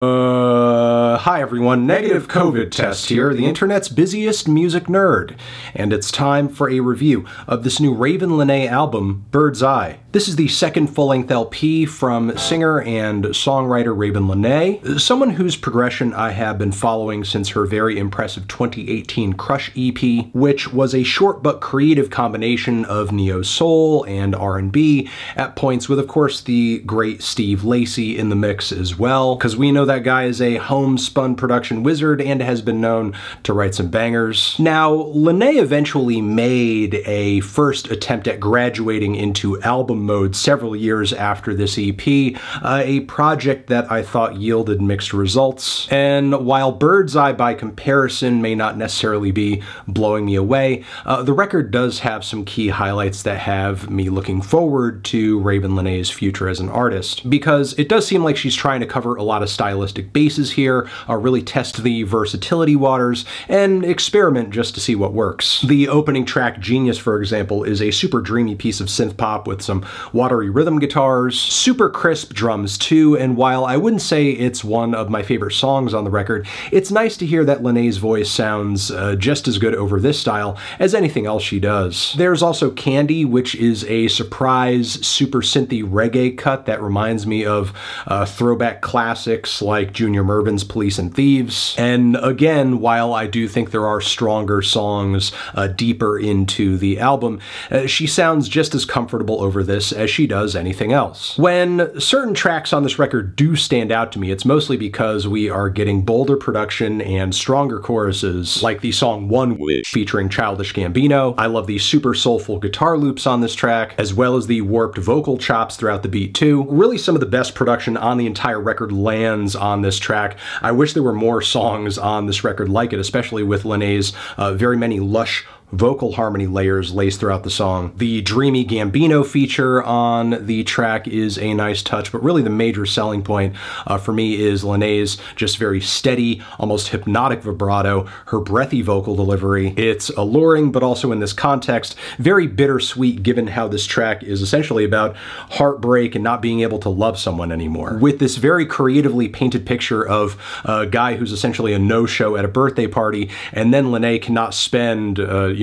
Hi everyone, negative COVID test here, the internet's busiest music nerd, and it's time for a review of this new Ravyn Lenae album, Bird's Eye. This is the second full-length LP from singer and songwriter Ravyn Lenae, someone whose progression I have been following since her very impressive 2018 Crush EP, which was a short but creative combination of neo-soul and R&B, at points with, of course, the great Steve Lacy in the mix as well, because we know that guy is a homespun production wizard and has been known to write some bangers. Now, Lenae eventually made a first attempt at graduating into album mode several years after this EP, a project that I thought yielded mixed results. And while Bird's Eye by comparison may not necessarily be blowing me away, the record does have some key highlights that have me looking forward to Ravyn Lenae's future as an artist, because it does seem like she's trying to cover a lot of stylistic bases here, really test the versatility waters, and experiment just to see what works. The opening track, Genius, for example, is a super dreamy piece of synth pop with some watery rhythm guitars, super crisp drums too, and while I wouldn't say it's one of my favorite songs on the record, it's nice to hear that Lenae's voice sounds just as good over this style as anything else she does. There's also Candy, which is a surprise, super synthy reggae cut that reminds me of throwback classics like Junior Murvin's Police and Thieves. And again, while I do think there are stronger songs deeper into the album, she sounds just as comfortable over this as she does anything else. When certain tracks on this record do stand out to me, it's mostly because we are getting bolder production and stronger choruses, like the song One Wish featuring Childish Gambino. I love the super soulful guitar loops on this track, as well as the warped vocal chops throughout the beat too. Really, some of the best production on the entire record lands on this track. I wish there were more songs on this record like it, especially with Lenae's very many lush vocal harmony layers laced throughout the song. The dreamy Gambino feature on the track is a nice touch, but really the major selling point for me is Lenae's just very steady, almost hypnotic vibrato, her breathy vocal delivery. It's alluring, but also in this context, very bittersweet given how this track is essentially about heartbreak and not being able to love someone anymore. With this very creatively painted picture of a guy who's essentially a no-show at a birthday party, and then Lenae cannot spend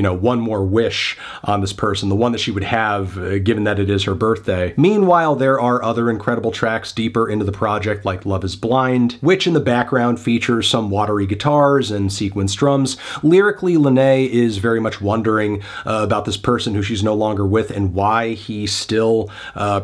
one more wish on this person, the one that she would have given that it is her birthday. Meanwhile, there are other incredible tracks deeper into the project, like Love is Blind, which in the background features some watery guitars and sequenced drums. Lyrically, Lenae is very much wondering about this person who she's no longer with and why he still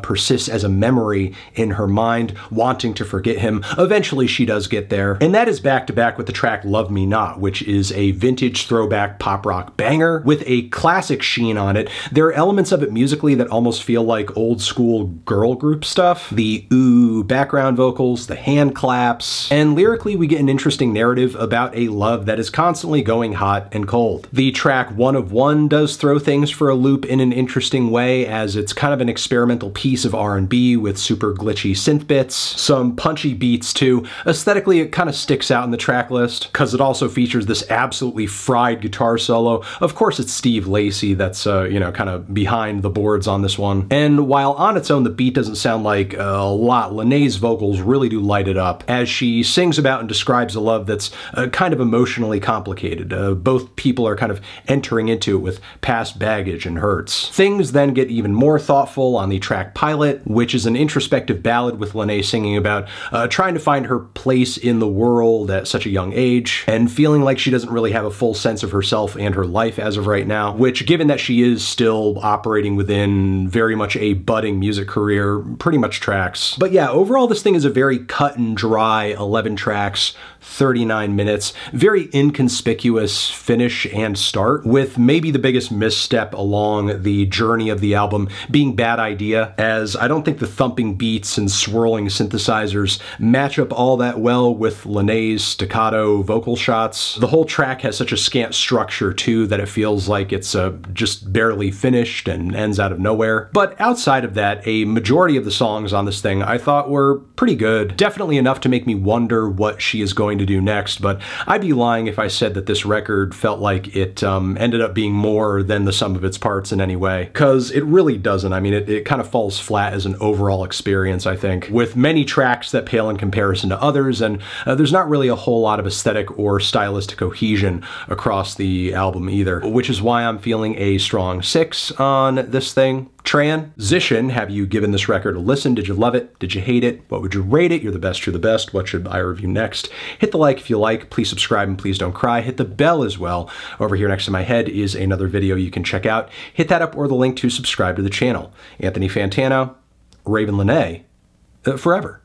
persists as a memory in her mind, wanting to forget him. Eventually, she does get there, and that is back to back with the track Love Me Not, which is a vintage throwback pop rock banger with a classic sheen on it. There are elements of it musically that almost feel like old school girl group stuff. The ooh background vocals, the hand claps, and lyrically we get an interesting narrative about a love that is constantly going hot and cold. The track One of One does throw things for a loop in an interesting way, as it's kind of an experimental piece of R&B with super glitchy synth bits, some punchy beats too. Aesthetically, it kind of sticks out in the track list because it also features this absolutely fried guitar solo. Of course, it's Steve Lacy that's, kind of behind the boards on this one. And while on its own the beat doesn't sound like a lot, Lenae's vocals really do light it up as she sings about and describes a love that's kind of emotionally complicated. Both people are kind of entering into it with past baggage and hurts. Things then get even more thoughtful on the track Pilot, which is an introspective ballad with Lenae singing about trying to find her place in the world at such a young age and feeling like she doesn't really have a full sense of herself and her life as of right now, which, given that she is still operating within very much a budding music career, pretty much tracks. But yeah, overall this thing is a very cut and dry 11 tracks, 39 minutes, very inconspicuous finish and start, with maybe the biggest misstep along the journey of the album being Bad Idea, as I don't think the thumping beats and swirling synthesizers match up all that well with Lenae's staccato vocal shots. The whole track has such a scant structure too that it feels like it's just barely finished and ends out of nowhere. But outside of that, a majority of the songs on this thing I thought were pretty good. Definitely enough to make me wonder what she is going to do next, but I'd be lying if I said that this record felt like it ended up being more than the sum of its parts in any way, because it really doesn't. I mean, it kind of falls flat as an overall experience, I think, with many tracks that pale in comparison to others, and there's not really a whole lot of aesthetic or stylistic cohesion across the album either, which is why I'm feeling a strong 6 on this thing. Transition, have you given this record a listen? Did you love it? Did you hate it? What would you rate it? You're the best, you're the best. What should I review next? Hit the like if you like. Please subscribe and please don't cry. Hit the bell as well. Over here next to my head is another video you can check out. Hit that up or the link to subscribe to the channel. Anthony Fantano, Ravyn Lenae, forever.